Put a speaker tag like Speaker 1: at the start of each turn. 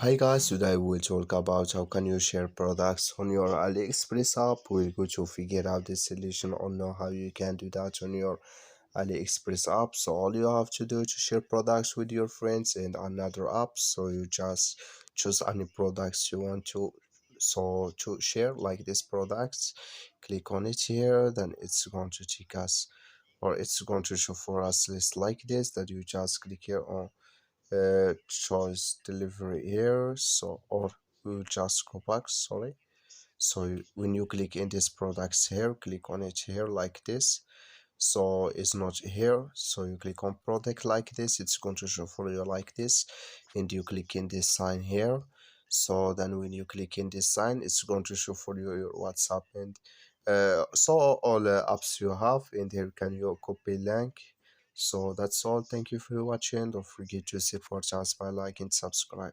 Speaker 1: Hi guys, today we'll talk about how can you share products on your AliExpress app. We're going to figure out the solution on how you can do that on your AliExpress app. So all you have to do to share products with your friends and another app. So you just choose any products you want to share, like these products. Click on it here, then it's going to take us, or it's going to show for us list like this, that you just click here on choice delivery here. So, or we'll just go back, sorry. So when you click in this products here, click on it here like this. So it's not here, so you click on product like this, it's going to show for you like this, and you click in this sign here. So then when you click in this sign, it's going to show for you your WhatsApp and so all apps you have, and here can you copy link. So that's all. Thank you for watching. Don't forget to support us by like and subscribe.